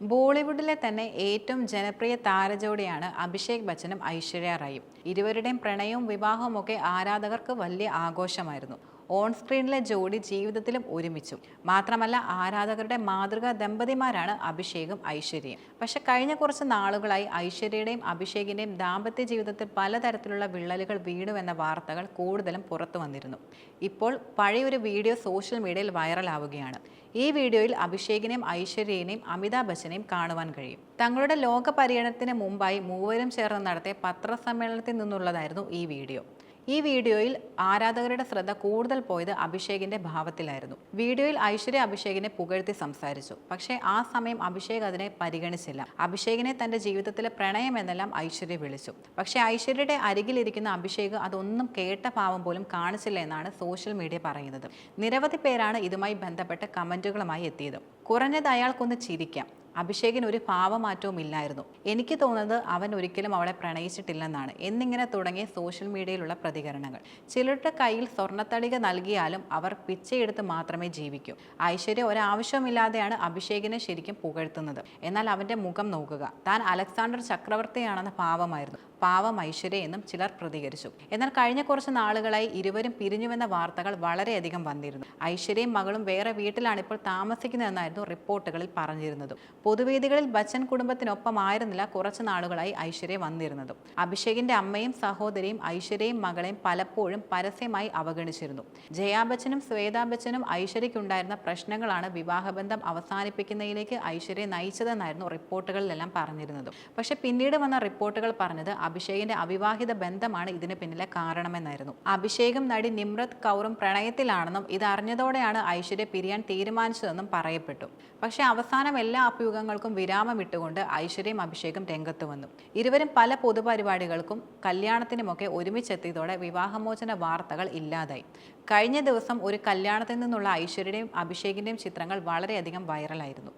ബോളിവുഡിലെ തന്നെ ഏറ്റവും ജനപ്രിയ താരജോഡിയാണ് അഭിഷേക് ബച്ചനും ഐശ്വര്യ റായും. ഇരുവരുടെയും പ്രണയവും വിവാഹവും ഒക്കെ ആരാധകർക്ക് വലിയ ആഘോഷമായിരുന്നു. ഓൺ സ്ക്രീനിലെ ജോഡി ജീവിതത്തിലും ഒരുമിച്ചു. മാത്രമല്ല ആരാധകരുടെ മാതൃകാ ദമ്പതിമാരാണ് അഭിഷേകും ഐശ്വര്യയും. പക്ഷെ കഴിഞ്ഞ കുറച്ച് നാളുകളായി ഐശ്വര്യയുടെയും അഭിഷേകിന്റെയും ദാമ്പത്യ ജീവിതത്തിൽ പലതരത്തിലുള്ള വിള്ളലുകൾ വീണുവെന്ന വാർത്തകൾ കൂടുതലും പുറത്തു വന്നിരുന്നു. ഇപ്പോൾ പഴയൊരു വീഡിയോ സോഷ്യൽ മീഡിയയിൽ വൈറലാവുകയാണ്. ഈ വീഡിയോയിൽ അഭിഷേകിനെയും ഐശ്വര്യനെയും അമിതാഭ് ബച്ചനെയും കാണുവാൻ കഴിയും. തങ്ങളുടെ ലോക പര്യടനത്തിന് മുമ്പായി മൂവരും ചേർന്ന് നടത്തിയ പത്രസമ്മേളനത്തിൽ നിന്നുള്ളതായിരുന്നു ഈ വീഡിയോ. ഈ വീഡിയോയിൽ ആരാധകരുടെ ശ്രദ്ധ കൂടുതൽ പോയത് അഭിഷേകിന്റെ ഭാവത്തിലായിരുന്നു. വീഡിയോയിൽ ഐശ്വര്യ അഭിഷേകിനെ പുകഴ്ത്തി സംസാരിച്ചു. പക്ഷേ ആ സമയം അഭിഷേക് അതിനെ പരിഗണിച്ചില്ല. അഭിഷേകിനെ തന്റെ ജീവിതത്തിലെ പ്രണയം എന്നെല്ലാം ഐശ്വര്യ വിളിച്ചു. പക്ഷേ ഐശ്വര്യയുടെ അരികിലിരിക്കുന്ന അഭിഷേക് അതൊന്നും കേട്ട ഭാവം പോലും കാണിച്ചില്ല എന്നാണ് സോഷ്യൽ മീഡിയ പറയുന്നത്. നിരവധി പേരാണ് ഇതുമായി ബന്ധപ്പെട്ട് കമന്റുകളുമായി എത്തിയത്. കുറഞ്ഞത് അയാൾക്കൊന്ന് ചിരിക്കാം, അഭിഷേകിന് ഒരു ഭാവമാറ്റവും ഇല്ലായിരുന്നു, എനിക്ക് തോന്നുന്നത് അവൻ ഒരിക്കലും അവളെ പ്രണയിച്ചിട്ടില്ലെന്നാണ് എന്നിങ്ങനെ തുടങ്ങിയ സോഷ്യൽ മീഡിയയിലുള്ള പ്രതികരണങ്ങൾ. ചിലരുടെ കയ്യിൽ സ്വർണ്ണത്തളിക നൽകിയാലും അവർ പിച്ചയെടുത്ത് മാത്രമേ ജീവിക്കൂ. ഐശ്വര്യ ഒരാവശ്യവുമില്ലാതെയാണ് അഭിഷേകിനെ ശരിക്കും പുകഴ്ത്തുന്നത്. എന്നാൽ അവന്റെ മുഖം നോക്കുക, താൻ അലക്സാണ്ടർ ചക്രവർത്തിയാണെന്ന ഭാവമായിരുന്നു. പാവം ഐശ്വര്യ എന്നും ചിലർ പ്രതികരിച്ചു. എന്നാൽ കഴിഞ്ഞ കുറച്ച് നാളുകളായി ഇരുവരും പിരിഞ്ഞുവെന്ന വാർത്തകൾ വളരെയധികം വന്നിരുന്നു. ഐശ്വര്യയും മകളും വേറെ വീട്ടിലാണ് ഇപ്പോൾ താമസിക്കുന്നതെന്നായിരുന്നു റിപ്പോർട്ടുകളിൽ പറഞ്ഞിരുന്നത്. പൊതുവേദികളിൽ ബച്ചൻ കുടുംബത്തിനൊപ്പമായിരുന്നില്ല കുറച്ച് നാളുകളായി ഐശ്വര്യ വന്നിരുന്നത്. അഭിഷേകിന്റെ അമ്മയും സഹോദരിയും ഐശ്വര്യയും മകളെയും പലപ്പോഴും പരസ്യമായി അവഗണിച്ചിരുന്നു. ജയാ ബച്ചനും ശ്വേതാ ബച്ചനും ഐശ്വര്യയ്ക്കുണ്ടായിരുന്ന പ്രശ്നങ്ങളാണ് വിവാഹബന്ധം അവസാനിപ്പിക്കുന്നതിലേക്ക് ഐശ്വര്യ നയിച്ചതെന്നായിരുന്നു റിപ്പോർട്ടുകളിലെല്ലാം പറഞ്ഞിരുന്നത്. പക്ഷെ പിന്നീട് വന്ന റിപ്പോർട്ടുകൾ പറഞ്ഞത് അഭിഷേകിന്റെ അവിവാഹിത ബന്ധമാണ് ഇതിന് പിന്നിലെ കാരണമെന്നായിരുന്നു. അഭിഷേകും നടി നിമ്രത് കൗറും പ്രണയത്തിലാണെന്നും ഇത് അറിഞ്ഞതോടെയാണ് ഐശ്വര്യ പിരിയാൻ തീരുമാനിച്ചതെന്നും പറയപ്പെട്ടു. പക്ഷേ അവസാനം എല്ലാ അഭ്യൂഹങ്ങൾക്കും വിരാമമിട്ടുകൊണ്ട് ഐശ്വര്യയും അഭിഷേകും രംഗത്ത് വന്നു. ഇരുവരും പല പൊതുപരിപാടികൾക്കും കല്യാണത്തിനുമൊക്കെ ഒരുമിച്ചെത്തിയതോടെ വിവാഹമോചന വാർത്തകൾ ഇല്ലാതായി. കഴിഞ്ഞ ദിവസം ഒരു കല്യാണത്തിൽ നിന്നുള്ള ഐശ്വര്യയുടെയും അഭിഷേകിന്റെയും ചിത്രങ്ങൾ വളരെയധികം വൈറലായിരുന്നു.